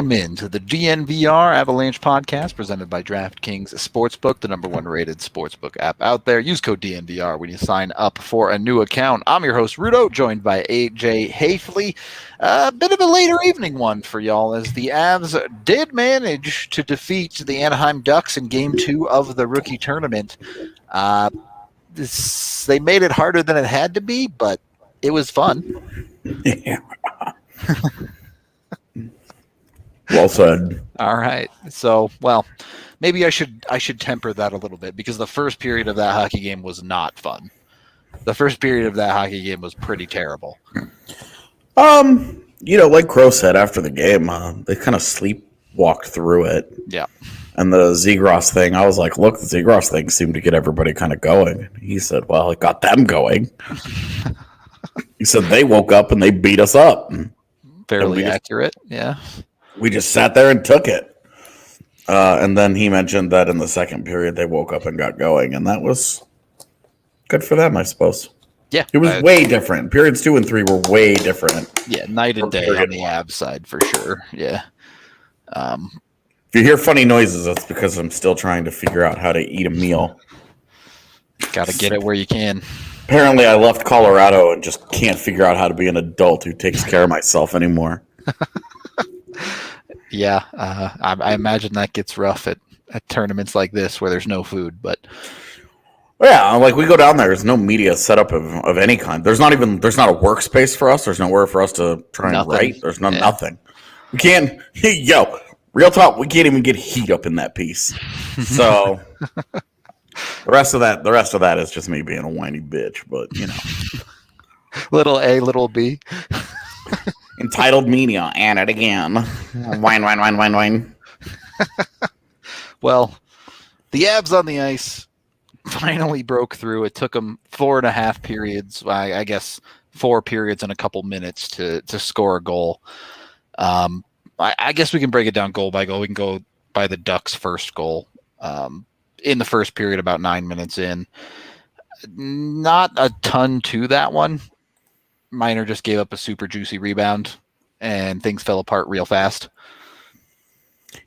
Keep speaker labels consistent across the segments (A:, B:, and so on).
A: welcome into the DNVR Avalanche podcast presented by DraftKings Sportsbook, the #1 rated sportsbook app out there. Use code DNVR when you sign up for a new account. I'm your host, Rudo, joined by AJ Hafley. A bit of a later evening one for y'all as the Avs did manage to defeat the Anaheim Ducks in Game 2 of the rookie tournament. They made it harder than it had to be, but it was fun.
B: Yeah. Well said.
A: All right. So, well, maybe I should temper that a little bit because the first period of that hockey game was not fun. The first period of that hockey game was pretty terrible.
B: Like Crow said after the game, they kind of sleepwalked through it.
A: Yeah.
B: And the Zegras thing, I was like, look, the Zegras thing seemed to get everybody kind of going. He said, well, it got them going. He said they woke up and they beat us up.
A: Fairly accurate, yeah.
B: We just sat there and took it. And then he mentioned that in the second period they woke up and got going, and that was good for them, I suppose.
A: Yeah.
B: It was way different. Periods 2 and 3 were way different.
A: Yeah, night and day on the Avs side for sure. Yeah.
B: If you hear funny noises, that's because I'm still trying to figure out how to eat a meal.
A: Got to get it where you can.
B: Apparently, I left Colorado and just can't figure out how to be an adult who takes care of myself anymore.
A: Yeah, I imagine that gets rough at tournaments like this where there's no food. But
B: yeah, like we go down there, there's no media setup of any kind. There's not a workspace for us. There's nowhere for us to try and write. There's nothing. We can't. Real talk. We can't even get heat up in that piece. So the rest of that is just me being a whiny bitch. But
A: little A, little B.
B: Entitled media, and it again. Wine.
A: Well, the Avs on the ice finally broke through. It took them 4.5 periods, I guess 4 periods and a couple minutes to score a goal. I guess we can break it down goal by goal. We can go by the Ducks' first goal. In the first period, about 9 minutes in. Not a ton to that one. Miner just gave up a super juicy rebound, and things fell apart real fast.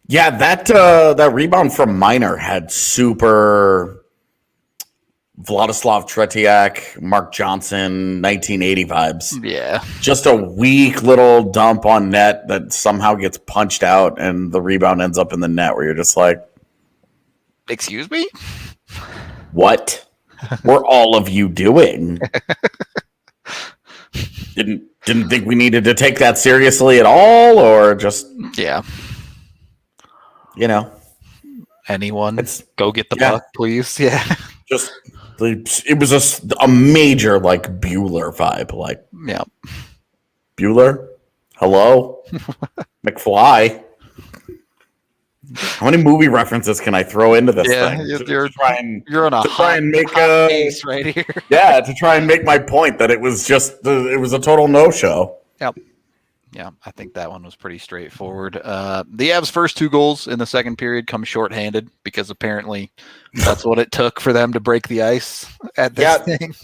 B: Yeah, that rebound from Miner had super Vladislav Tretiak, Mark Johnson, 1980 vibes.
A: Yeah.
B: Just a weak little dump on net that somehow gets punched out, and the rebound ends up in the net where you're just like,
A: excuse me?
B: What were all of you doing? Didn't think we needed to take that seriously at all, or just
A: anyone go get the puck, please. Yeah,
B: just it was a major like Bueller vibe, like Bueller, hello, McFly. How many movie references can I throw into this thing?
A: You're on a hot case right here.
B: Yeah, to try and make my point that it was a total no-show.
A: Yep. Yeah, I think that one was pretty straightforward. The Avs' first 2 goals in the second period come shorthanded because apparently that's what it took for them to break the ice at this thing.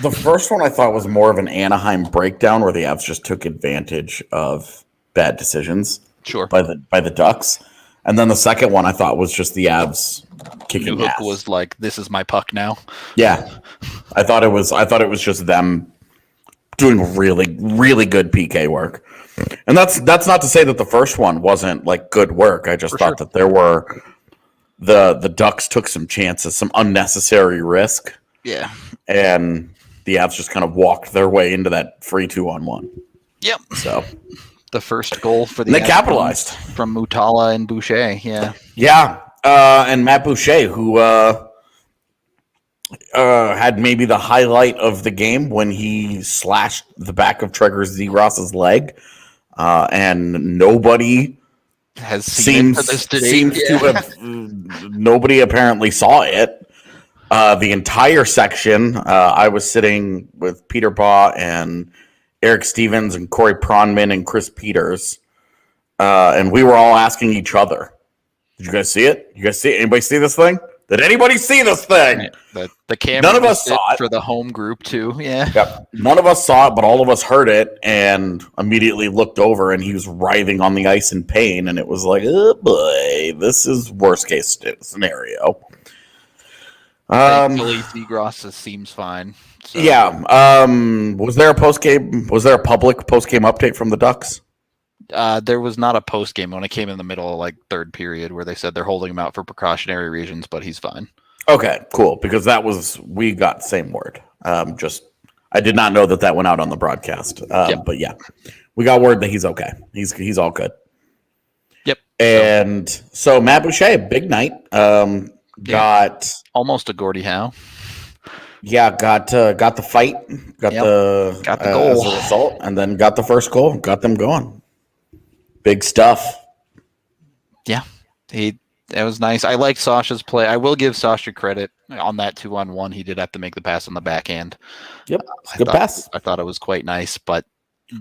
B: The first one I thought was more of an Anaheim breakdown where the Avs just took advantage of bad decisions by the Ducks. And then the second one I thought was just the Avs kicking
A: Newhook
B: ass.
A: was like, "This is my puck now."
B: Yeah, I thought it was just them doing really, really good PK work. And that's not to say that the first one wasn't like good work. I just thought that there were the Ducks took some chances, some unnecessary risk.
A: Yeah,
B: and the Avs just kind of walked their way into that free 2-on-1.
A: Yep.
B: So.
A: The first goal for the
B: they capitalized
A: from Mutala and Boucher.
B: Yeah. And Matt Boucher, who had maybe the highlight of the game when he slashed the back of Trevor Zegras's leg, and nobody seems to have. Nobody apparently saw it. The entire section. I was sitting with Peter Baugh and Eric Stevens and Corey Pronman and Chris Peters, and we were all asking each other, "Did you guys see it? You guys see it? Anybody see this thing? Did anybody see this thing?
A: The camera.
B: None of us saw it
A: for the home group too. Yeah.
B: Yep. None of us saw it, but all of us heard it and immediately looked over, and he was writhing on the ice in pain. And it was like, oh boy, this is worst case scenario.
A: Thankfully, Seagross seems fine. So.
B: Yeah. Was there a public post game update from the Ducks?
A: There was not a post game when it came in the middle of like third period where they said they're holding him out for precautionary reasons, but he's fine. Okay,
B: cool. Because we got the same word. I did not know that went out on the broadcast. But yeah, we got word that he's okay. He's all good.
A: Yep.
B: And so Matt Boucher, big night. Got
A: almost a Gordie Howe.
B: Yeah, got the fight, got the goal as a result, and then got the first goal, got them going. Big stuff.
A: Yeah, it was nice. I liked Sasha's play. I will give Sasha credit on that 2-on-1. He did have to make the pass on the backhand.
B: Yep, good pass.
A: I thought it was quite nice, but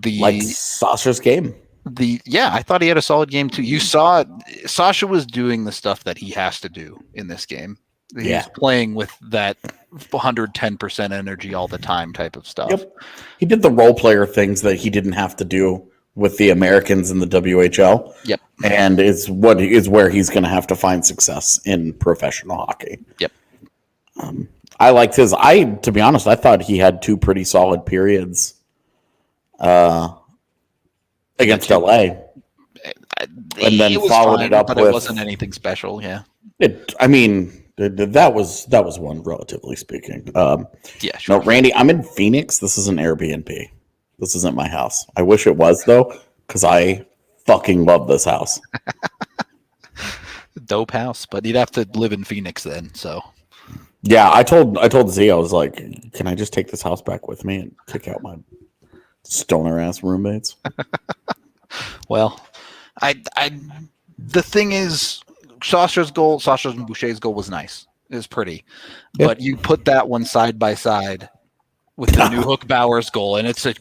B: like Sasha's game.
A: I thought he had a solid game too. You saw Sasha was doing the stuff that he has to do in this game. He's playing with that 110% energy all the time type of stuff.
B: Yep. He did the role player things that he didn't have to do with the Americans in the WHL.
A: Yep.
B: And is where he's going to have to find success in professional hockey.
A: Yep.
B: I liked to be honest, I thought he had two pretty solid periods against LA. And then followed it up
A: but
B: with...
A: it wasn't anything special, yeah.
B: That was one, relatively speaking.
A: Sure.
B: No, Randy, I'm in Phoenix. This is an Airbnb. This isn't my house. I wish it was, though, because I fucking love this house.
A: Dope house, but you'd have to live in Phoenix then, so.
B: Yeah, I told Z, I was like, can I just take this house back with me and kick out my stoner-ass roommates?
A: Well, the thing is, Sasha and Boucher's goal was nice. It was pretty. Yep. But you put that one side by side with the Newhook Bowers goal, and it's a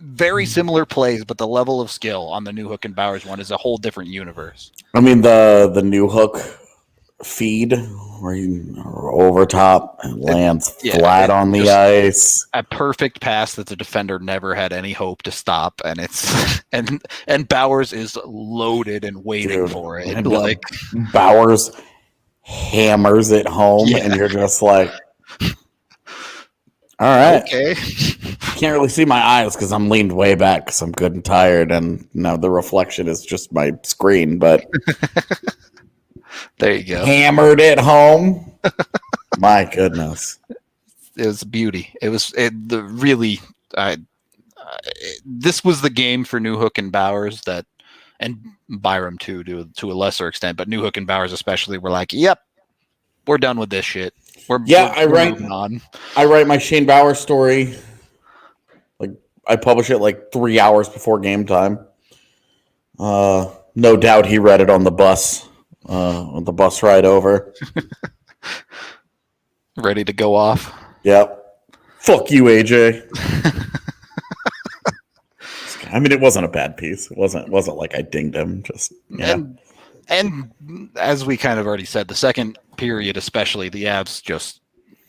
A: very similar plays, but the level of skill on the Newhook and Bowers one is a whole different universe.
B: I mean, the Newhook feed where you over top and lands flat on the ice.
A: A perfect pass that the defender never had any hope to stop, and it's and Bowers is loaded and waiting for it. And like
B: Bowers hammers it home, and you're just like, all right.
A: Okay.
B: Can't really see my eyes because I'm leaned way back because I'm good and tired, and now the reflection is just my screen, but
A: there you go.
B: Hammered it home. My goodness.
A: It was beauty. It was this was the game for Newhook and Bowers and Byram too, to a lesser extent, but Newhook and Bowers especially were like, yep, we're done with this shit. We're moving on. I
B: write my Shane Bowers story. Like I publish it like 3 hours before game time. No doubt he read it on the bus ride over.
A: Ready to go off.
B: Yep. Fuck you, AJ. I mean, it wasn't a bad piece. It wasn't like I dinged him. Just
A: and as we kind of already said, the second period, especially, the Avs just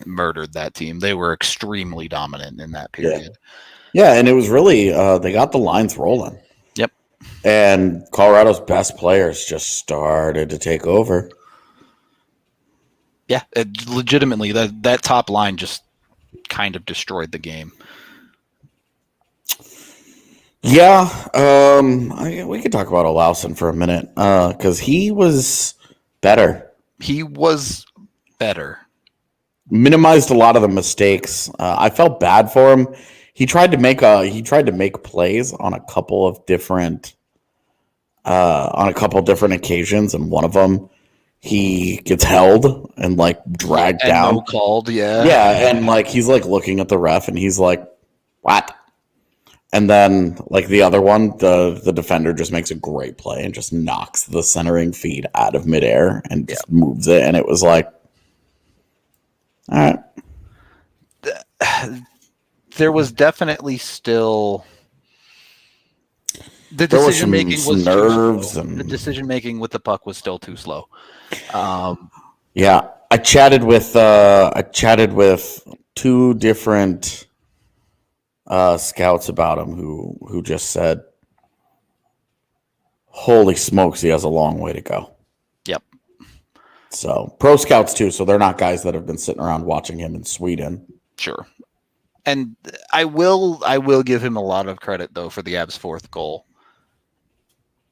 A: murdered that team. They were extremely dominant in that period.
B: Yeah, and it was really they got the lines rolling.
A: Yep.
B: And Colorado's best players just started to take over.
A: Yeah, legitimately, that top line just kind of destroyed the game.
B: Yeah, we could talk about Olausen for a minute because he was better.
A: He was better.
B: Minimized a lot of the mistakes. I felt bad for him. He tried to make plays on a couple of different occasions, and one of them he gets held and like dragged down.
A: No called, yeah.
B: Yeah, and like he's like looking at the ref and he's like, "What?" And then like the other one, the defender just makes a great play and just knocks the centering feed out of midair and just moves it, and it was like, all right.
A: There was definitely still the decision making was
B: and
A: the decision making with the puck was still too slow.
B: Yeah. I chatted with two different scouts about him who just said, holy smokes, he has a long way to go.
A: Yep.
B: So pro scouts too, so they're not guys that have been sitting around watching him in Sweden.
A: Sure. And I will give him a lot of credit though for the Avs' fourth goal.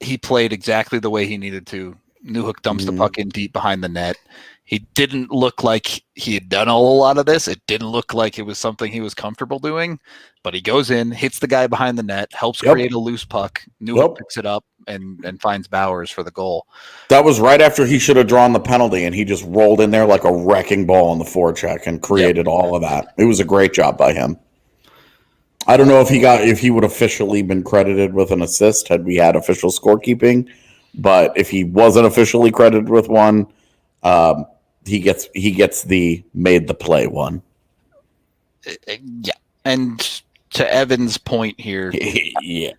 A: He played exactly the way he needed to. Newhook dumps the puck in deep behind the net. He didn't look like he had done a whole lot of this. It didn't look like it was something he was comfortable doing, but he goes in, hits the guy behind the net, helps create a loose puck. Newhook picks it up and finds Bowers for the goal.
B: That was right after he should have drawn the penalty, and he just rolled in there like a wrecking ball on the forecheck and created all of that. It was a great job by him. I don't know if he would officially been credited with an assist had we had official scorekeeping, but if he wasn't officially credited with one, he gets the made the play one.
A: Yeah, and to Evan's point here,
B: yeah,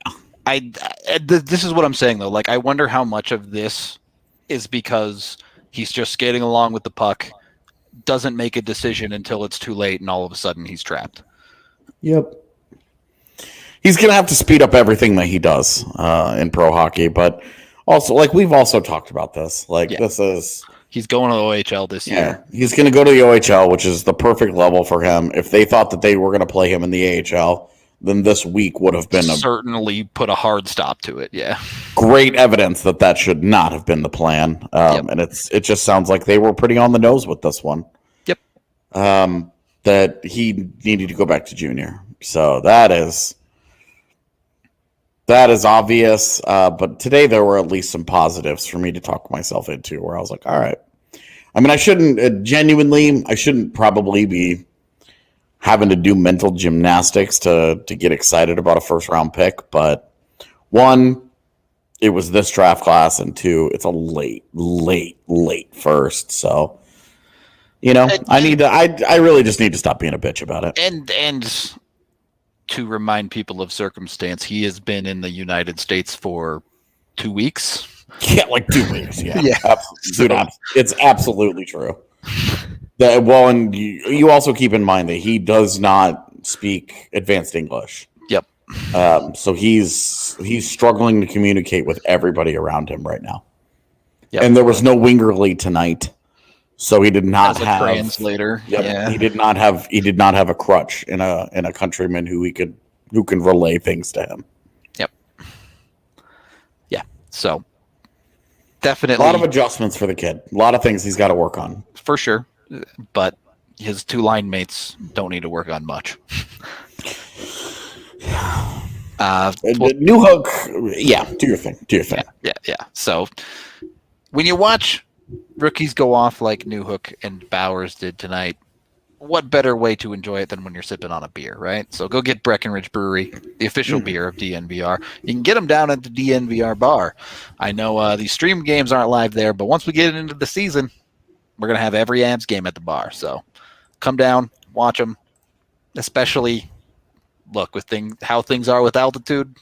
A: this is what I'm saying though. Like, I wonder how much of this is because he's just skating along with the puck, doesn't make a decision until it's too late, and all of a sudden he's trapped.
B: Yep. He's going to have to speed up everything that he does in pro hockey, but also, like, we've also talked about this. Like, this is...
A: He's going to the OHL this year.
B: He's going to go to the OHL, which is the perfect level for him. If they thought that they were going to play him in the AHL, then this week would have been...
A: certainly put a hard stop to it, yeah.
B: Great evidence that should not have been the plan. And it just sounds like they were pretty on the nose with this one.
A: Yep.
B: That he needed to go back to junior. So that is obvious, but today there were at least some positives for me to talk myself into where I was like, all right. I mean, I shouldn't probably be having to do mental gymnastics to get excited about a first-round pick, but one, it was this draft class, and two, it's a late first, so, you know, I really just need to stop being a bitch about it.
A: And to remind people of circumstance, he has been in the United States for 2 weeks.
B: Yeah, like 2 weeks. Yeah, it's absolutely true. And you also keep in mind that he does not speak advanced English.
A: Yep.
B: So he's struggling to communicate with everybody around him right now.
A: Yep.
B: And there was no Wingerly tonight. So he did not have a
A: translator.
B: He did not have a crutch in a countryman who can relay things to him.
A: Yep. Yeah. So definitely
B: a lot of adjustments for the kid. A lot of things he's got to work on.
A: For sure. But his two line mates don't need to work on much.
B: Newhook, do your thing.
A: Yeah. So when you watch rookies go off like Newhook and Bowers did tonight, what better way to enjoy it than when you're sipping on a beer, right? So go get Breckenridge Brewery, the official beer of DNVR. You can get them down at the DNVR bar. I know these stream games aren't live there, but once we get into the season, we're going to have every Avs game at the bar. So come down, watch them, especially, look, with how things are with altitude,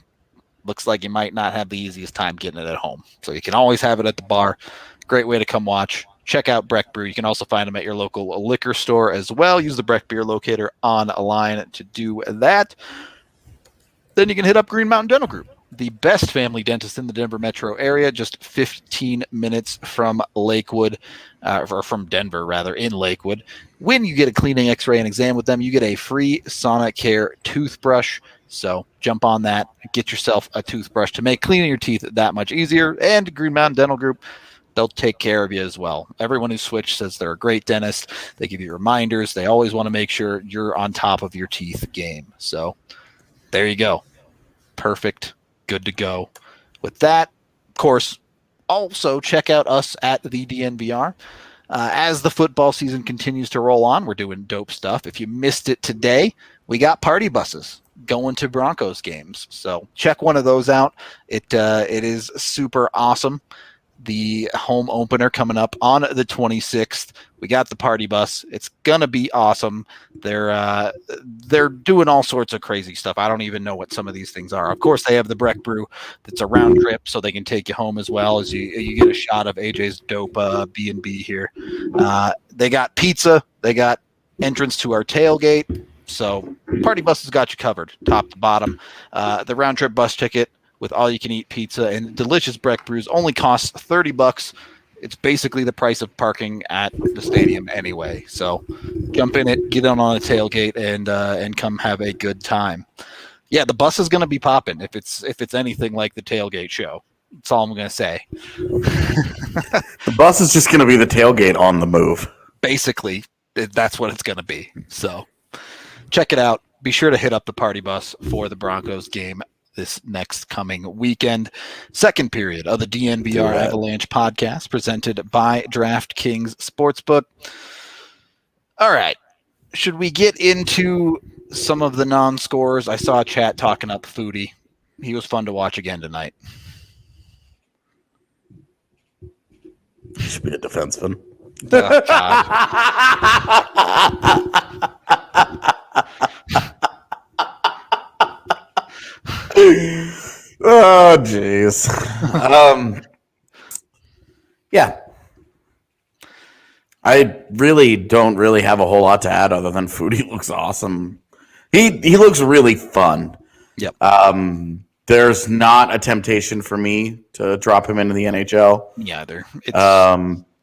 A: looks like you might not have the easiest time getting it at home. So you can always have it at the bar. Great way to come watch. Check out Breck Brew. You can also find them at your local liquor store as well. Use the Breck Beer Locator online to do that. Then you can hit up Green Mountain Dental Group, the best family dentist in the Denver metro area, just 15 minutes from Lakewood, or from Denver, rather, in Lakewood. When you get a cleaning, x-ray, and exam with them, you get a free Sonicare toothbrush. So jump on that. Get yourself a toothbrush to make cleaning your teeth that much easier. And Green Mountain Dental Group, they'll take care of you as well. Everyone who switched says they're a great dentist. They give you reminders. They always want to make sure you're on top of your teeth game. So there you go. Perfect. Good to go. With that, of course, also check out us at the DNVR. As the football season continues to roll on, we're doing dope stuff. If you missed it today, we got party buses going to Broncos games. So check one of those out. It is super awesome. the home opener coming up on the 26th. We got the party bus. It's gonna be awesome. They're doing all sorts of crazy stuff. I don't even know what some of these things are. Of course, they have the Breck Brew that's a round trip, so they can take you home as well as you get a shot of AJ's dope B&B here. They got pizza. They got entrance to our tailgate. So party bus has got you covered, top to bottom. The round trip bus ticket with all you can eat pizza and delicious Breck brews only costs $30. It's basically the price of parking at the stadium anyway. So jump in it, get on a tailgate, and come have a good time. Yeah, the bus is going to be popping if it's anything like the tailgate show. That's all I'm going to say.
B: The bus is just going to be the tailgate on the move.
A: Basically, that's what it's going to be. So check it out. Be sure to hit up the party bus for the Broncos game this next coming weekend. Second period of the DNVR Avalanche podcast presented by DraftKings Sportsbook. All right. Should we get into some of the non-scorers? I saw a chat talking up Foodie. He was fun to watch again tonight.
B: He should be a defenseman. Oh, jeez. Yeah. I really don't have a whole lot to add other than Foodie looks awesome. He looks really fun.
A: Yep.
B: There's not a temptation for me to drop him into the NHL.
A: Yeah, either.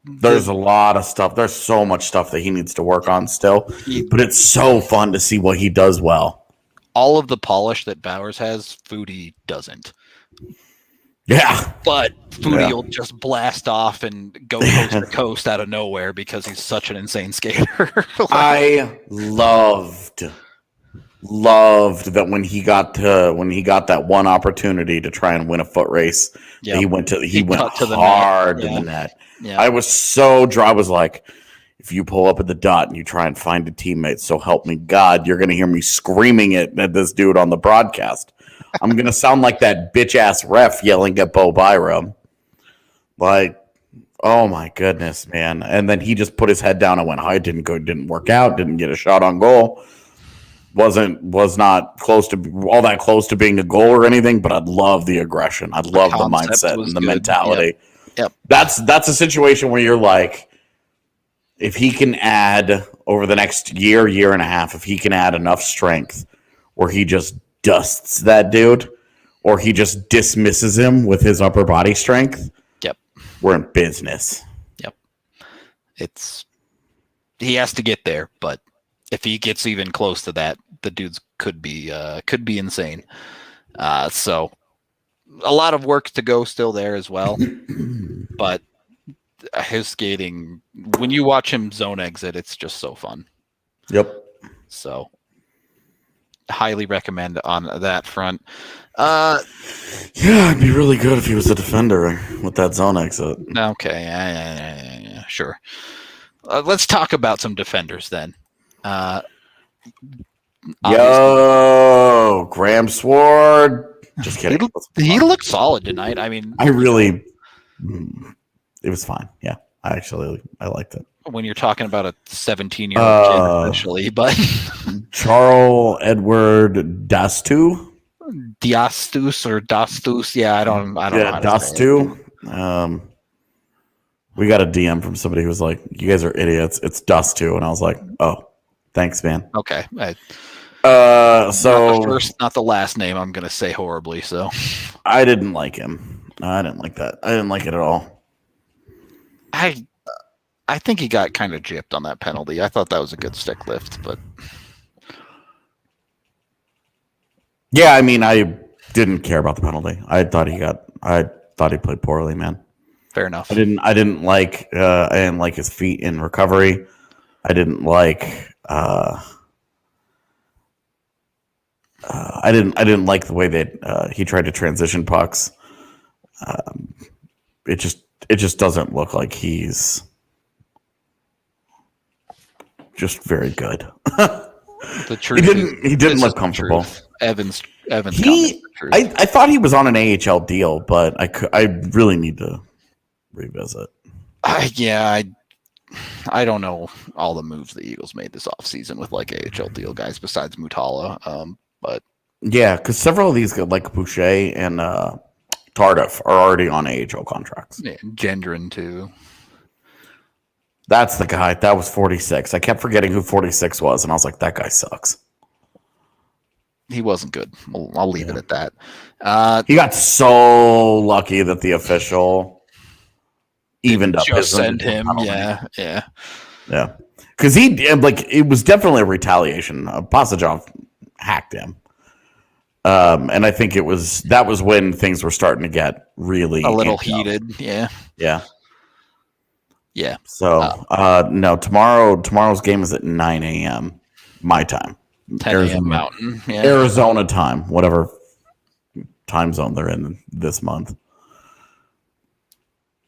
B: There's a lot of stuff. There's so much stuff that he needs to work on still. But it's so fun to see what he does well.
A: All of the polish that Bowers has, Foodie doesn't.
B: Yeah.
A: But Foodie will just blast off and go coast to coast out of nowhere because he's such an insane skater.
B: I loved that when he got that one opportunity to try and win a foot race, he went hard in the net. Yeah. I was so dry. I was like, if you pull up at the dot and you try and find a teammate, so help me God, you're going to hear me screaming at this dude on the broadcast. I'm going to sound like that bitch-ass ref yelling at Bo Byram. Like, oh, my goodness, man. And then he just put his head down and went, didn't work out, didn't get a shot on goal. Was not close to all that close to being a goal or anything, but I love the aggression. I love the mindset and the mentality.
A: Yep.
B: That's a situation where you're like, if he can add over the next year and a half, if he can add enough strength where he just dusts that dude or he just dismisses him with his upper body strength, we're in business.
A: Yep. He has to get there, but if he gets even close to that, the dudes could be insane. So a lot of work to go still there as well, but his skating, when you watch him zone exit, it's just so fun.
B: Yep.
A: So highly recommend on that front.
B: Yeah, it'd be really good if he was a defender with that zone exit.
A: Okay. Yeah, sure. Let's talk about some defenders then.
B: Graham Sword. Just kidding.
A: He looked solid tonight. I mean,
B: it was fine. Yeah, I liked it.
A: When you're talking about a 17-year-old kid, especially, but
B: Charles Edward Dastus,
A: or Dastus. Yeah, I don't know. Yeah,
B: Dastus. We got a DM from somebody who was like, "You guys are idiots. It's Dastus," and I was like, "Oh, thanks, man."
A: Okay.
B: So
A: not the last name I'm going to say horribly. So
B: I didn't like him. I didn't like that. I didn't like it at all.
A: I think he got kind of gypped on that penalty. I thought that was a good stick lift, but
B: yeah, I mean, I didn't care about the penalty. I thought he played poorly, man.
A: Fair enough.
B: I didn't like his feet in recovery. I didn't like I didn't like the way that he tried to transition pucks. It just doesn't look like he's just very good.
A: The truth
B: he didn't look comfortable.
A: Evans.
B: I thought he was on an AHL deal, but I really need to revisit.
A: I don't know all the moves the Eagles made this offseason with like AHL deal guys besides Mutala. But
B: yeah, because several of these like Boucher and Tardif are already on AHL contracts.
A: Yeah, Gendron too.
B: That's the guy. That was 46. I kept forgetting who 46 was, and I was like, that guy sucks.
A: He wasn't good. I'll leave it at that.
B: He got so lucky that the official evened up.
A: Just send him. Yeah.
B: Because it was definitely a retaliation. Pasajov hacked him. And I think that was when things were starting to get really
A: a little heated. Yeah.
B: So no, tomorrow's game is at 9 a.m. my time.
A: 10 a.m. Mountain. Yeah.
B: Arizona time, whatever time zone they're in this month.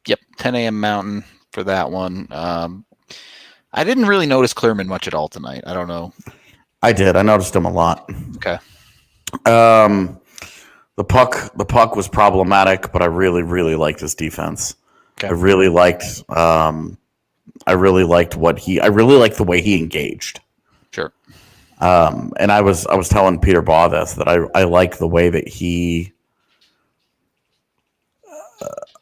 A: Yep, 10 a.m. Mountain for that one. I didn't really notice Clearman much at all tonight. I don't know.
B: I did. I noticed him a lot.
A: Okay.
B: The puck was problematic, but I really, really liked his defense. Okay. I really liked the way he engaged.
A: Sure.
B: And I was telling Peter Baugh this, that I like the way that he.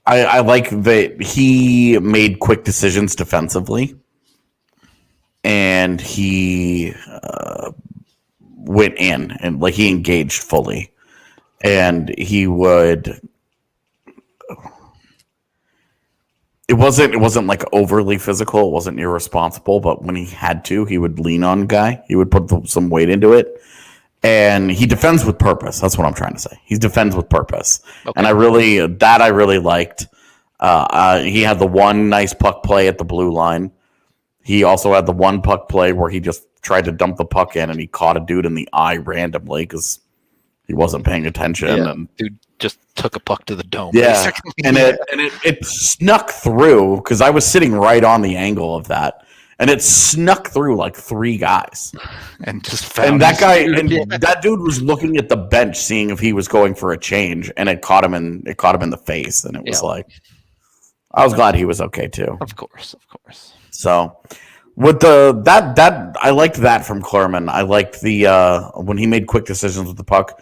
B: I like that he made quick decisions defensively, and he went in and like he engaged fully, and he would. It wasn't like overly physical. It wasn't irresponsible, but when he had to, he would lean on a guy. He would put some weight into it, and he defends with purpose. That's what I'm trying to say. He defends with purpose, and I really liked. He had the one nice puck play at the blue line. He also had the one puck play where he just tried to dump the puck in, and he caught a dude in the eye randomly because he wasn't paying attention.
A: Yeah,
B: and
A: dude just took a puck to the dome.
B: Yeah,
A: basically.
B: And it snuck through because I was sitting right on the angle of that, and it snuck through like three guys,
A: and just
B: that dude was looking at the bench, seeing if he was going for a change, and it caught him in the face, and it was like, I was glad he was okay too.
A: Of course.
B: So with that I liked that from Clerman. I liked the when he made quick decisions with the puck.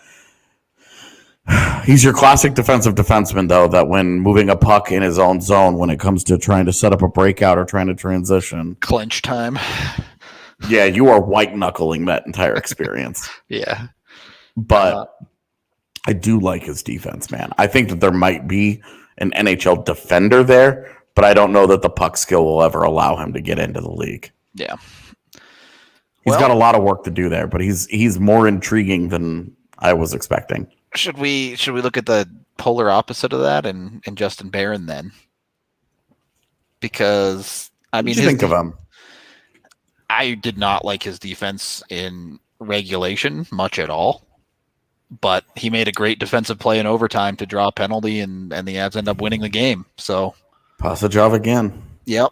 B: He's your classic defensive defenseman, though, that when moving a puck in his own zone, when it comes to trying to set up a breakout or trying to transition.
A: Clinch time.
B: Yeah, you are white-knuckling that entire experience.
A: Yeah.
B: But I do like his defense, man. I think that there might be an NHL defender there, but I don't know that the puck skill will ever allow him to get into the league.
A: Yeah.
B: He's got a lot of work to do there, but he's more intriguing than I was expecting.
A: Should we look at the polar opposite of that and Justin Barron then? Because
B: what did you think of him?
A: I did not like his defense in regulation much at all, but he made a great defensive play in overtime to draw a penalty, and the Avs end up winning the game. So
B: Pasajov again.
A: Yep.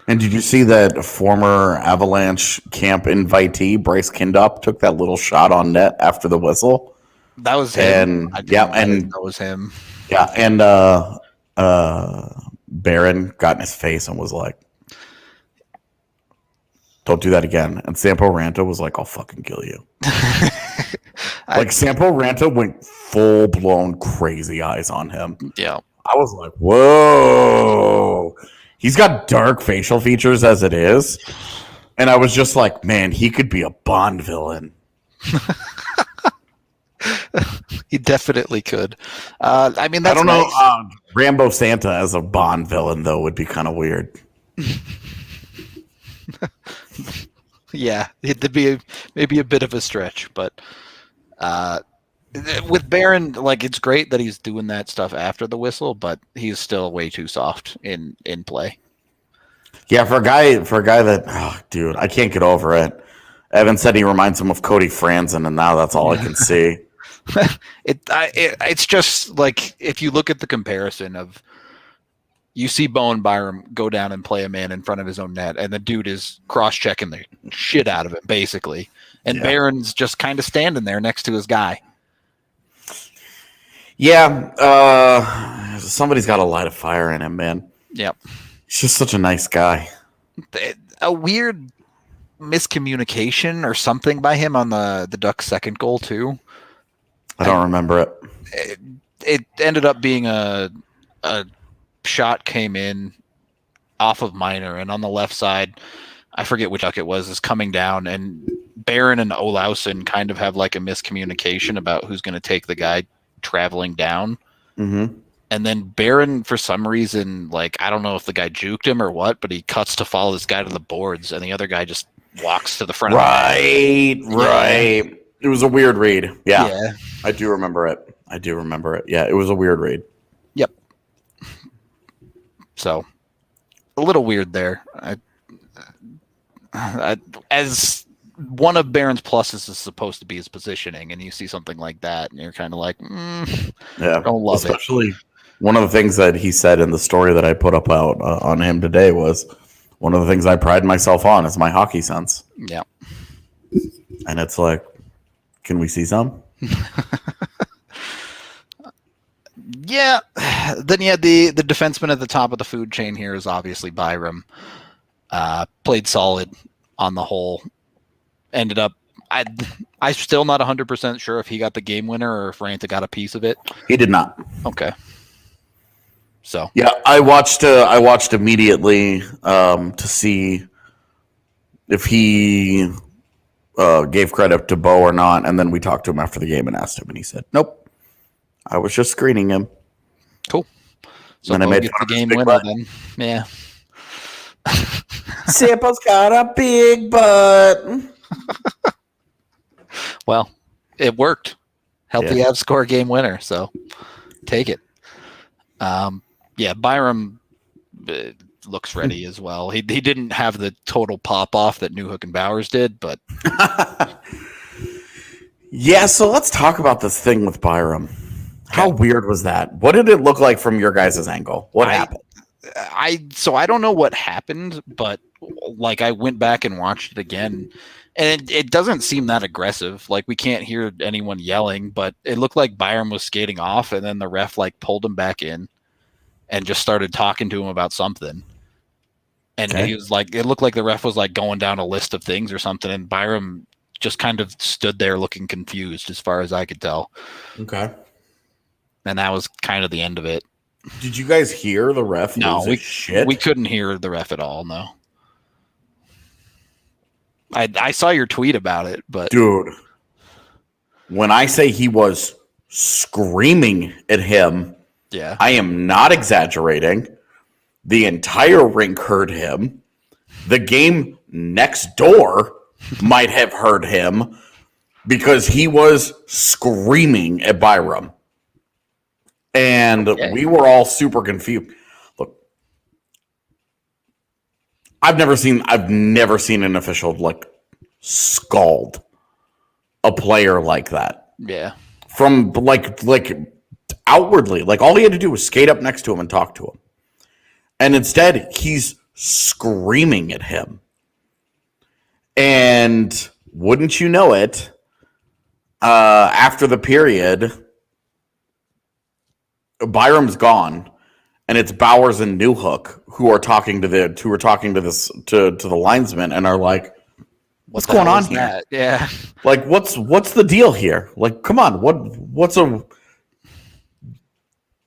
B: And did you see that former Avalanche camp invitee Bryce Kindup took that little shot on net after the whistle?
A: That was him.
B: And
A: that was him.
B: Yeah, and Barron got in his face and was like, "Don't do that again." And Sampo Ranta was like, "I'll fucking kill you." Sampo Ranta went full blown crazy eyes on him.
A: Yeah,
B: I was like, "Whoa!" He's got dark facial features as it is, and I was just like, "Man, he could be a Bond villain."
A: He definitely could. That's
B: I don't know. Rambo Santa as a Bond villain, though, would be kind of weird.
A: Yeah, it'd be maybe a bit of a stretch, but with Barron, it's great that he's doing that stuff after the whistle, but he's still way too soft in play.
B: Yeah, for a guy that, dude, I can't get over it. Evan said he reminds him of Cody Franzen, and now that's all I can see.
A: It's just like, if you look at the comparison of, you see Bowen Byram go down and play a man in front of his own net, and the dude is cross-checking the shit out of it, basically. And Barron's just kind of standing there next to his guy.
B: Yeah, somebody's got to light a fire in him, man.
A: Yep.
B: He's just such a nice guy.
A: A weird miscommunication or something by him on the Ducks' second goal too.
B: I don't remember it.
A: It ended up being a shot came in off of Minor, and on the left side, I forget which duck it was, is coming down, and Barron and Olausen kind of have like a miscommunication about who's going to take the guy traveling down.
B: Mm-hmm.
A: And then Barron, for some reason, like, I don't know if the guy juked him or what, but he cuts to follow this guy to the boards, and the other guy just walks to the front.
B: Right. It was a weird read. Yeah. I do remember it. Yeah, it was a weird read.
A: Yep. So, a little weird there. As one of Barron's pluses is supposed to be his positioning, and you see something like that, and you're kind of like, don't love
B: especially it. One of the things that he said in the story that I put up out on him today was, one of the things I pride myself on is my hockey sense.
A: Yeah.
B: And it's like, can we see some?
A: Yeah. Then you had the defenseman at the top of the food chain here is obviously Byram. Played solid on the whole. Ended up, I'm still not 100% sure if he got the game winner or if Ranta got a piece of it.
B: He did not.
A: Okay. So
B: yeah, I watched immediately to see if he gave credit to Bo or not, and then we talked to him after the game and asked him, and he said, "Nope, I was just screening him."
A: Cool. So
B: then I made
A: the game winner. Then, yeah.
B: Sample's got a big butt.
A: Well, it worked. Helped the Avs score a game winner, so take it. Byram looks ready as well. He didn't have the total pop off that Newhook and Bowers did, but
B: yeah. So let's talk about this thing with Byram. How weird was that? What did it look like from your guys' angle? What happened?
A: I don't know what happened, but like I went back and watched it again, and it doesn't seem that aggressive. Like we can't hear anyone yelling, but it looked like Byram was skating off, and then the ref like pulled him back in and just started talking to him about something. And he was like, it looked like the ref was like going down a list of things or something, and Byram just kind of stood there looking confused as far as I could tell.
B: Okay.
A: And that was kind of the end of it.
B: Did you guys hear the ref?
A: No, we couldn't hear the ref at all. No. I saw your tweet about it, but
B: dude, when I say he was screaming at him, I am not exaggerating. The entire rink heard him. The game next door might have heard him because he was screaming at Byram. And we were all super confused. Look, I've never seen an official like scald a player like that.
A: Yeah.
B: From like outwardly, like all he had to do was skate up next to him and talk to him. And instead, he's screaming at him. And wouldn't you know it, after the period, Byram's gone, and it's Bowers and Newhook who are talking to the linesman and are like, "What's going on here?
A: That? Yeah,
B: like what's the deal here? Like, come on,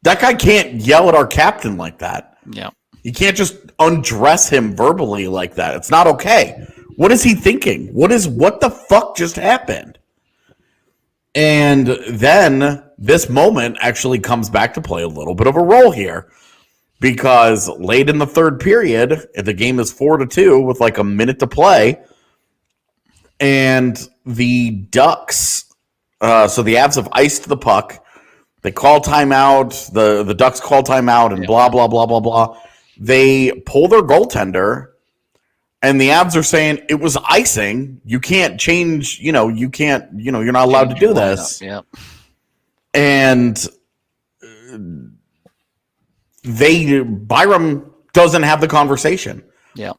B: that guy can't yell at our captain like that.
A: Yeah,
B: you can't just undress him verbally like that. It's not okay. What is he thinking? What the fuck just happened?" And then this moment actually comes back to play a little bit of a role here, because late in the third period, the game is 4-2 with like a minute to play, and the Ducks, so the Avs have iced the puck. They call timeout. The Ducks call timeout, and blah blah blah blah blah. They pull their goaltender. And the Avs are saying it was icing. You can't change, you're not allowed to do this.
A: Yeah.
B: And Byram doesn't have the conversation.
A: Yeah.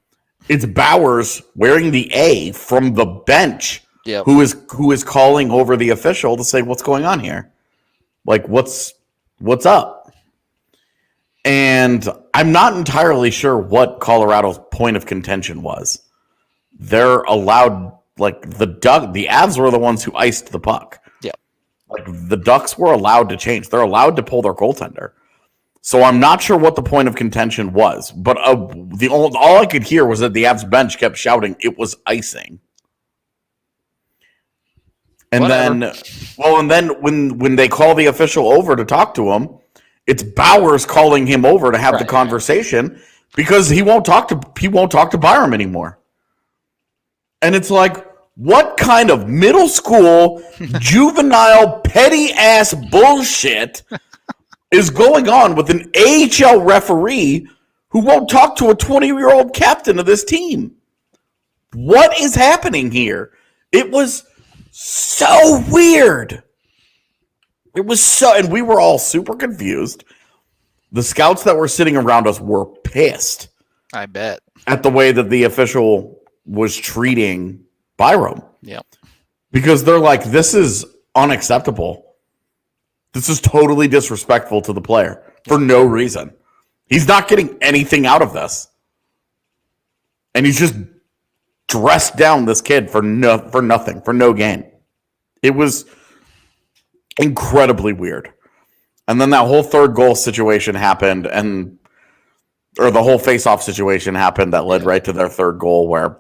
B: It's Bowers wearing the A from the bench who is calling over the official to say, "What's going on here? Like, what's up?" And I'm not entirely sure what Colorado's point of contention was. They're allowed, like the Avs were the ones who iced the puck.
A: Yeah.
B: Like the Ducks were allowed to change. They're allowed to pull their goaltender. So I'm not sure what the point of contention was, but all I could hear was that the Avs bench kept shouting it was icing. And then when they call the official over to talk to him, it's Bowers calling him over to have the conversation because he won't talk to Byram anymore. And it's like, what kind of middle school, juvenile, petty ass bullshit is going on with an AHL referee who won't talk to a 20-year-old captain of this team? What is happening here? It was so weird. And we were all super confused. The scouts that were sitting around us were pissed.
A: I bet.
B: At the way that the official was treating Byram.
A: Yep.
B: Because they're like, this is unacceptable. This is totally disrespectful to the player for no reason. He's not getting anything out of this. And he's just dressed down this kid for nothing, for no gain. It was incredibly weird. And then that whole third goal situation happened, or the whole face-off situation happened that led right to their third goal where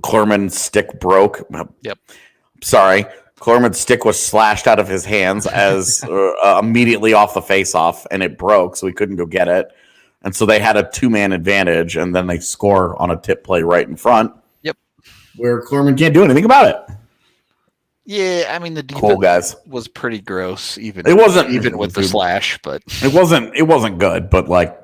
B: Klurman's stick broke.
A: Yep.
B: Sorry. Klurman's stick was slashed out of his hands as immediately off the face-off, and it broke, so he couldn't go get it. And so they had a two-man advantage, and then they score on a tip play right in front.
A: Yep.
B: Where Klurman can't do anything about it.
A: Yeah, I mean the defense was pretty gross. Even with the slash, but
B: it wasn't good. But like,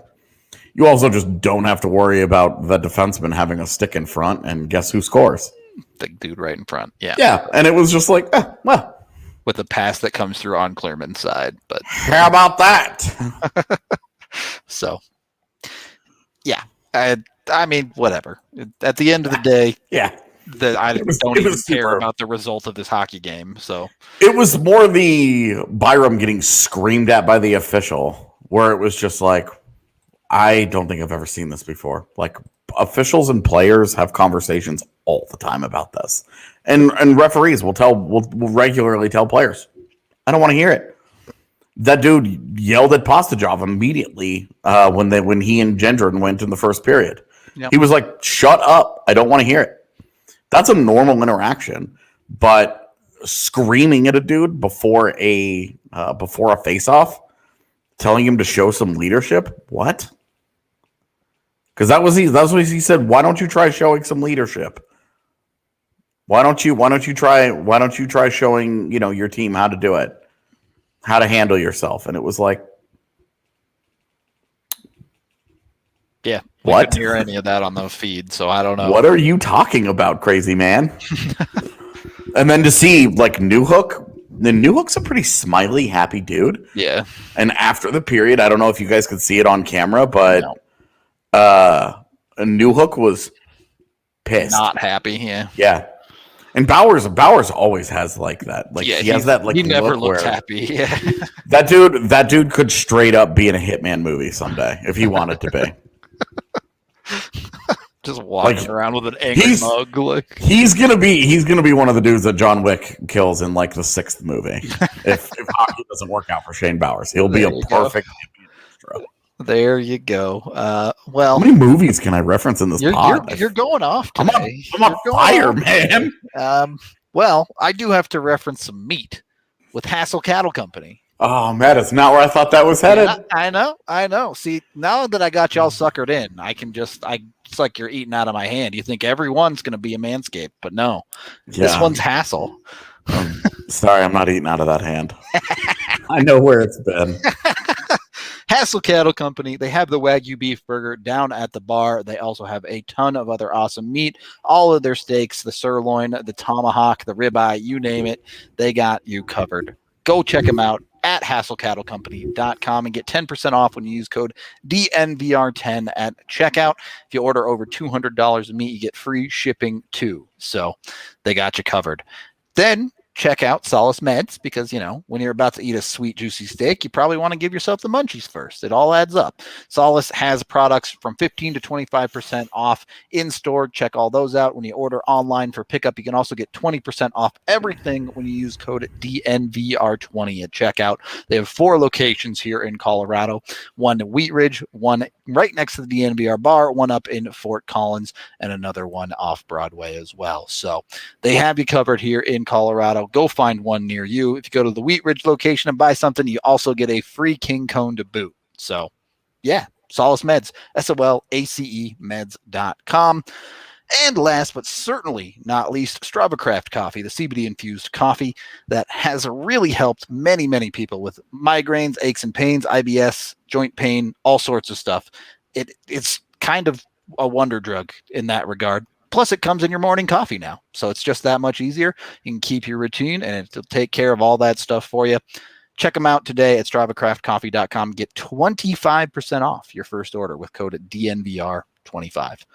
B: you also just don't have to worry about the defenseman having a stick in front, and guess who scores?
A: The dude right in front. Yeah,
B: yeah, and it was just like, well,
A: with a pass that comes through on Klurman's side. But
B: how about that?
A: So, yeah, I mean, whatever. At the end of the day,
B: yeah.
A: I don't even care about the result of this hockey game. So
B: it was more the Byram getting screamed at by the official, where it was just like, I don't think I've ever seen this before. Like, officials and players have conversations all the time about this, and referees will regularly tell players, I don't want to hear it. That dude yelled at Pastajov immediately when he and Gendron went in the first period. Yep. He was like, shut up, I don't want to hear it. That's a normal interaction, but screaming at a dude before a face-off, telling him to show some leadership, what? Because that's what he said. Why don't you try showing some leadership? Why don't you try showing your team how to do it, how to handle yourself? And it was like,
A: yeah.
B: What?
A: I couldn't hear any of that on the feed, so I don't know.
B: What are you talking about, crazy man? And then to see like Newhook, Newhook's a pretty smiley, happy dude.
A: Yeah.
B: And after the period, I don't know if you guys could see it on camera, but Newhook was pissed,
A: not happy. Yeah.
B: Yeah. And Bowers always has like that. Like he has that. Like
A: he never looks happy. Yeah.
B: That dude could straight up be in a Hitman movie someday if he wanted to be.
A: Just walking around with an angry mug. Like
B: he's gonna be one of the dudes that John Wick kills in like the 6th movie. if hockey doesn't work out for Shane Bowers, he'll be a perfect.
A: There you go. Well,
B: how many movies can I reference in this pod?
A: You're going off today.
B: I'm on fire, man.
A: Well, I do have to reference some meat with Hassel Cattle Company.
B: Oh, man, it's not where I thought that was headed.
A: Yeah, I know. See, now that I got y'all suckered in, it's like you're eating out of my hand. You think everyone's going to be a Manscaped, but no. Yeah. This one's Hassel.
B: Sorry, I'm not eating out of that hand. I know where it's been.
A: Hassel Cattle Company, they have the Wagyu beef burger down at the bar. They also have a ton of other awesome meat. All of their steaks, the sirloin, the tomahawk, the ribeye, you name it, they got you covered. Go check them out at hasslecattlecompany.com and get 10% off when you use code DNVR10 at checkout. If you order over $200 of meat, you get free shipping too. So they got you covered. Then check out Solace Meds because, when you're about to eat a sweet, juicy steak, you probably want to give yourself the munchies first. It all adds up. Solace has products from 15 to 25% off in store. Check all those out. When you order online for pickup, you can also get 20% off everything when you use code DNVR20 at checkout. They have 4 locations here in Colorado, one in Wheat Ridge, one right next to the DNVR bar, one up in Fort Collins, and another one off Broadway as well. So they have you covered here in Colorado. Go find one near you. If you go to the Wheat Ridge location and buy something, you also get a free King Cone to boot. So, yeah, Solace Meds, SOLACE meds.com. And last but certainly not least, StravaCraft coffee, the CBD-infused coffee that has really helped many, many people with migraines, aches and pains, IBS, joint pain, all sorts of stuff. It's kind of a wonder drug in that regard. Plus, it comes in your morning coffee now. So it's just that much easier. You can keep your routine, and it'll take care of all that stuff for you. Check them out today at StravaCraftCoffee.com. Get 25% off your first order with code DNVR25.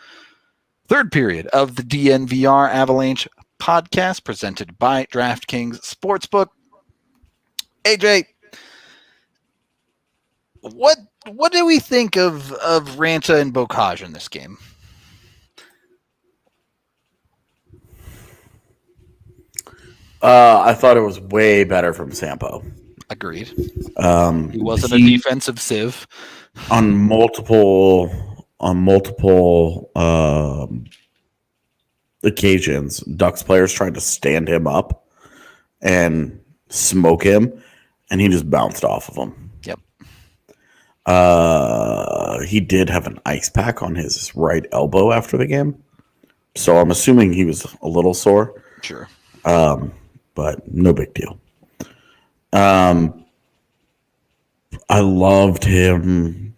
A: Third period of the DNVR Avalanche podcast presented by DraftKings Sportsbook. AJ, what do we think of Ranta and Bocage in this game?
B: I thought it was way better from Sampo.
A: Agreed. He wasn't a defensive sieve.
B: On multiple occasions, Ducks players tried to stand him up and smoke him, and he just bounced off of them.
A: Yep.
B: He did have an ice pack on his right elbow after the game, so I'm assuming he was a little sore.
A: Sure.
B: But no big deal. I loved him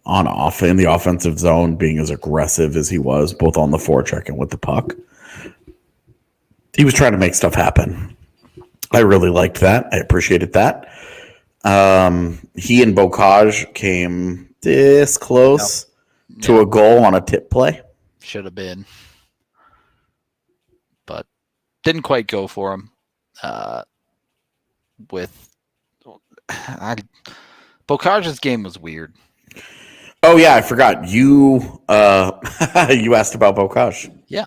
B: in the offensive zone, being as aggressive as he was, both on the forecheck and with the puck. He was trying to make stuff happen. I really liked that. I appreciated that. He and Bocage came this close to a goal on a tip play.
A: Should have been. But didn't quite go for him. Bocage's game was weird.
B: Oh yeah, I forgot you. You asked about Bocage.
A: Yeah.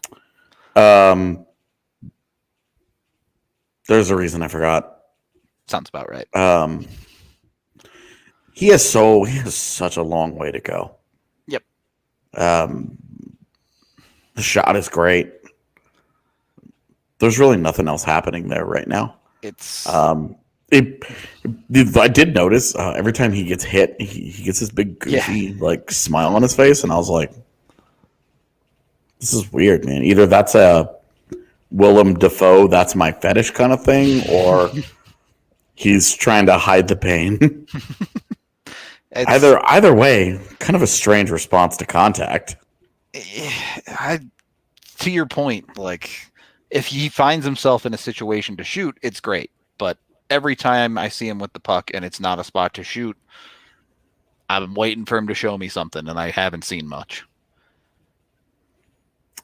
B: There's a reason I forgot.
A: Sounds about right.
B: He has such a long way to go.
A: Yep.
B: The shot is great. There's really nothing else happening there right now.
A: It's
B: I did notice every time he gets hit, he gets this big goofy smile on his face, and I was like, "This is weird, man. Either that's a Willem Dafoe, that's my fetish kind of thing, or he's trying to hide the pain." Either way, kind of a strange response to contact.
A: To your point, if he finds himself in a situation to shoot, it's great. But every time I see him with the puck and it's not a spot to shoot, I'm waiting for him to show me something, and I haven't seen much.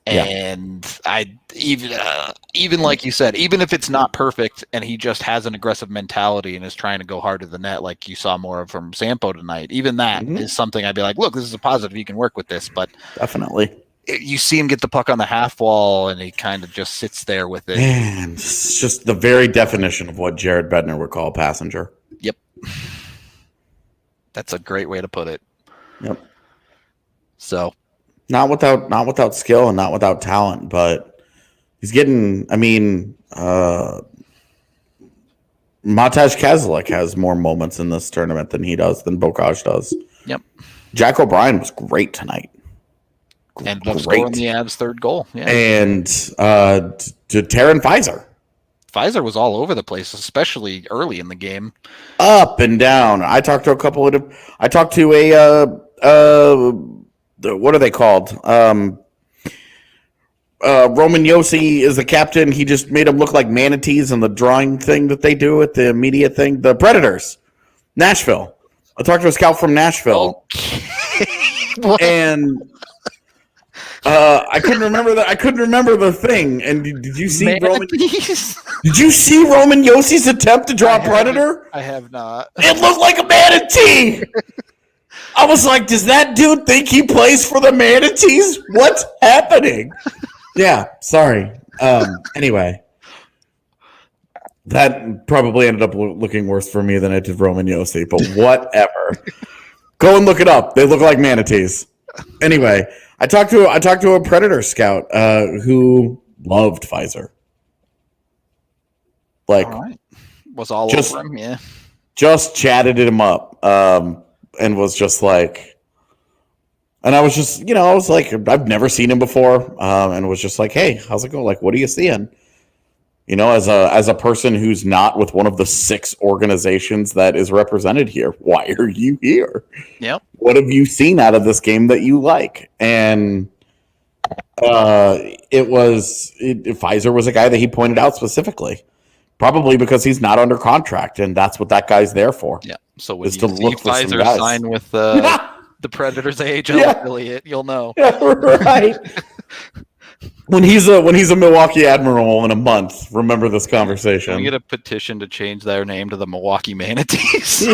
A: Yeah. And I even like you said, even if it's not perfect and he just has an aggressive mentality and is trying to go hard to the net, like you saw more of from Sampo tonight, even that is something I'd be like, look, this is a positive. You can work with this. But
B: definitely.
A: You see him get the puck on the half wall, and he kind of just sits there with it.
B: Man, it's just the very definition of what Jared Bednar would call a passenger.
A: Yep. That's a great way to put it.
B: Yep.
A: So,
B: not without skill and not without talent, but he's getting. I mean, Matej Keselek has more moments in this tournament than Bocage does.
A: Yep.
B: Jack O'Brien was great tonight.
A: And scoring the Avs' third goal. Yeah.
B: And to Taron Fizer.
A: Fizer was all over the place, especially early in the game.
B: Up and down. I talked to what are they called? Roman Yossi is the captain. He just made them look like manatees in the drawing thing that they do at the media thing. The Predators. Nashville. I talked to a scout from Nashville.
A: Okay.
B: And I couldn't remember that. I couldn't remember the thing. And did you see Roman? Did you see Roman Yossi's attempt to draw a Predator?
A: I have not.
B: It looked like a manatee. I was like, does that dude think he plays for the Manatees? What's happening? Yeah, sorry. Anyway, that probably ended up looking worse for me than it did Roman Yossi, but whatever. Go and look it up. They look like manatees. Anyway, I talked to a Predator scout who loved Pfizer. Like,
A: was all over him, yeah.
B: Just chatted him up, and was just like, and I was just, I was like, I've never seen him before, and was just like, hey, how's it going? Like, what are you seeing? As a person who's not with one of the 6 organizations that is represented here, why are you here?
A: Yep.
B: What have you seen out of this game that you like? And Pfizer was a guy that he pointed out specifically, probably because he's not under contract, and that's what that guy's there for.
A: Yeah. So when
B: you see
A: Pfizer sign with the Predators AHL affiliate, you'll know.
B: Yeah, right. When he's a Milwaukee Admiral in a month, remember this conversation.
A: Can we get a petition to change their name to the Milwaukee Manatees?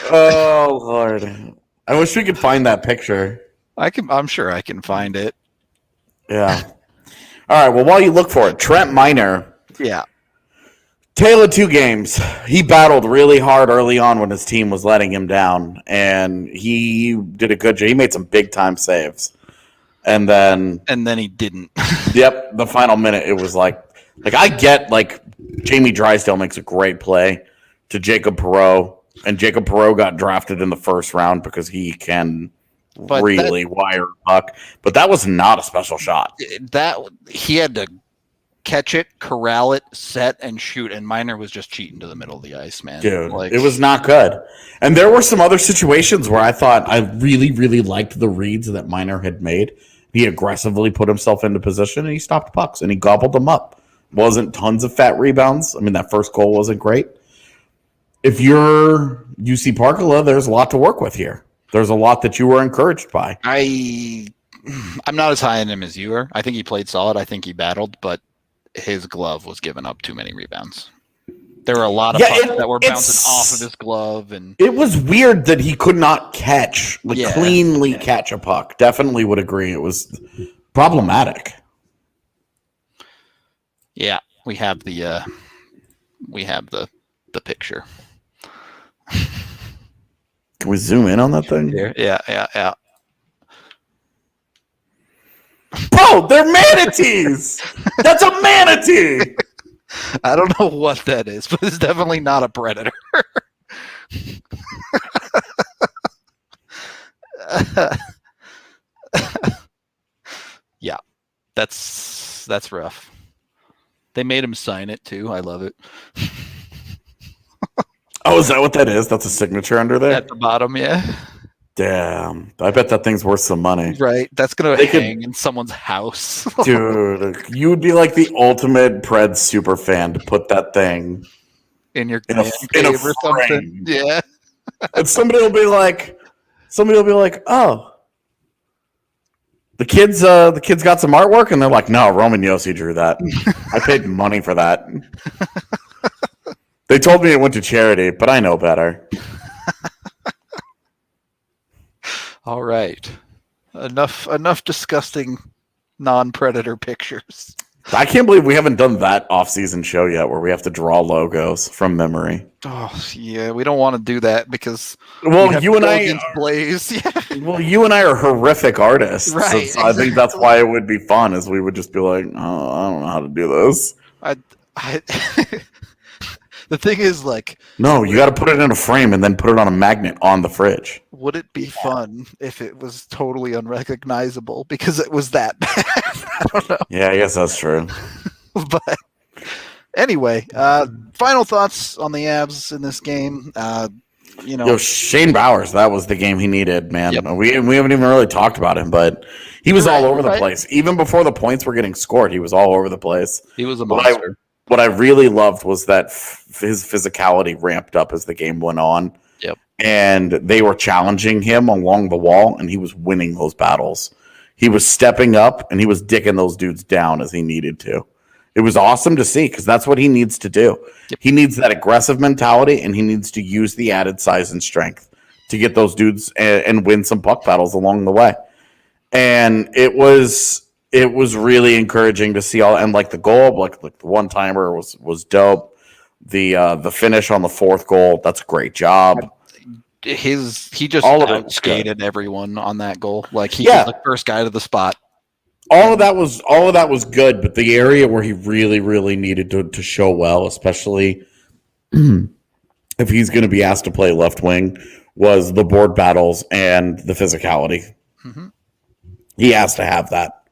B: Oh Lord! I wish we could find that picture.
A: I'm sure I can find it.
B: Yeah. All right. Well, while you look for it, Trent Miner.
A: Yeah.
B: Tale of 2 games. He battled really hard early on when his team was letting him down, and he did a good job. He made some big time saves, and then
A: he didn't.
B: Yep, the final minute it was like I get Jamie Drysdale makes a great play to Jacob Perreault, and Jacob Perreault got drafted in the first round because he can really wire a puck, but that was not a special shot.
A: That he had to catch it, corral it, set, and shoot, and Miner was just cheating to the middle of the ice, man.
B: Dude, it was not good. And there were some other situations where I thought I really, really liked the reads that Miner had made. He aggressively put himself into position, and he stopped pucks, and he gobbled them up. Wasn't tons of fat rebounds. I mean, that first goal wasn't great. If you're UC Parkala, there's a lot to work with here. There's a lot that you were encouraged by.
A: I'm not as high on him as you are. I think he played solid. I think he battled, but his glove was giving up too many rebounds. There were a lot of pucks that were bouncing off of his glove, and
B: it was weird that he could not cleanly catch a puck. Definitely would agree. It was problematic.
A: Yeah, we have the picture.
B: Can we zoom in on that thing?
A: Yeah.
B: Bro, they're manatees. That's a manatee.
A: I don't know what that is, but it's definitely not a predator. Yeah, that's rough. They made him sign it too. I love it.
B: Oh, is that what that is? That's a signature under there?
A: At the bottom, yeah.
B: Damn. I bet that thing's worth some money.
A: Right. That's going to hang in someone's house.
B: Dude, you would be like the ultimate Preds super fan to put that thing
A: in a
B: frame.
A: Or something. Yeah.
B: And somebody will be like, oh, the kids got some artwork, and they're like, no, Roman Yossi drew that. I paid money for that. They told me it went to charity, but I know better.
A: All right. Enough disgusting non-predator pictures.
B: I can't believe we haven't done that off-season show yet where we have to draw logos from memory.
A: Oh, yeah, we don't want to do that because
B: you and I
A: Blaze. Yeah.
B: Well, you and I are horrific artists.
A: Right.
B: So I think that's why it would be fun, is we would just be like, oh, I don't know how to do this.
A: The thing is, like...
B: No, you got to put it in a frame and then put it on a magnet on the fridge.
A: Would it be fun if it was totally unrecognizable because it was that bad? I don't know.
B: Yeah, I guess that's true.
A: But anyway, final thoughts on the Avs in this game.
B: Shane Bowers, that was the game he needed, man. Yep. We haven't even really talked about him, but he was all over the place. Even before the points were getting scored, he was all over the place.
A: He was a monster.
B: What I really loved was that his physicality ramped up as the game went on.
A: Yep.
B: and they were challenging him along the wall, and he was winning those battles. He was stepping up, and he was dicking those dudes down as he needed to. It was awesome to see because that's what he needs to do. Yep. He needs that aggressive mentality, and he needs to use the added size and strength to get those dudes and win some puck battles along the way. And it was really encouraging to see all, and like the goal, like the one timer was dope. The finish on the fourth goal, that's a great job.
A: He just outskated everyone on that goal. Like he was the first guy to the spot.
B: All of that was good, but the area where he really, really needed to show well, especially if he's going to be asked to play left wing, was the board battles and the physicality. Mm-hmm. He has to have that.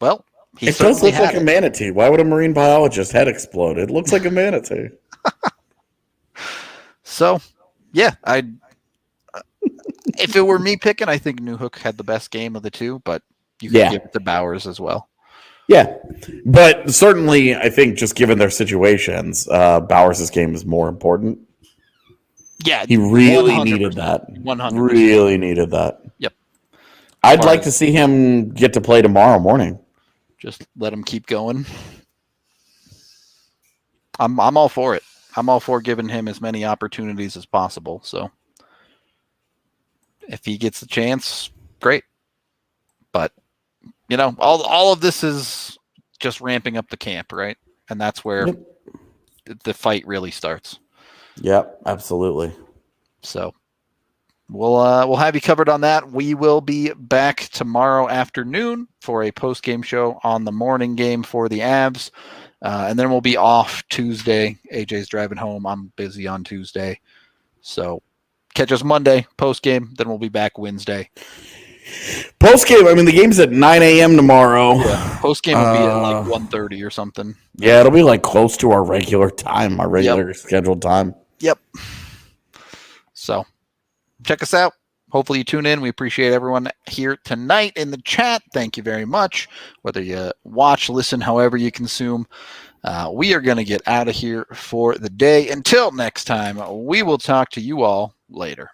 A: Well,
B: it does look like a manatee. Why would a marine biologist's head explode? It looks like a manatee.
A: So, yeah, if it were me picking, I think Newhook had the best game of the two, but you can give it to Bowers as well.
B: Yeah, but certainly I think just given their situations, Bowers' game is more important.
A: Yeah,
B: he really needed that. 100%. Really needed that.
A: Yep.
B: I'd like to see him get to play tomorrow morning.
A: Just let him keep going. I'm all for it. I'm all for giving him as many opportunities as possible. So if he gets the chance, great. But all of this is just ramping up the camp, right? And that's where the fight really starts.
B: Yep, absolutely.
A: So we'll have you covered on that. We will be back tomorrow afternoon for a post-game show on the morning game for the Avs. And then we'll be off Tuesday. AJ's driving home. I'm busy on Tuesday. So catch us Monday, post-game. Then we'll be back Wednesday.
B: Post-game, I mean, the game's at 9 a.m. tomorrow.
A: Yeah, post-game will be at like 1:30 or something.
B: Yeah, it'll be like close to our regular time, our regular scheduled time.
A: Yep. So check us out. Hopefully you tune in. We appreciate everyone here tonight in the chat. Thank you very much. Whether you watch, listen, however you consume, we are going to get out of here for the day. Until next time, we will talk to you all later.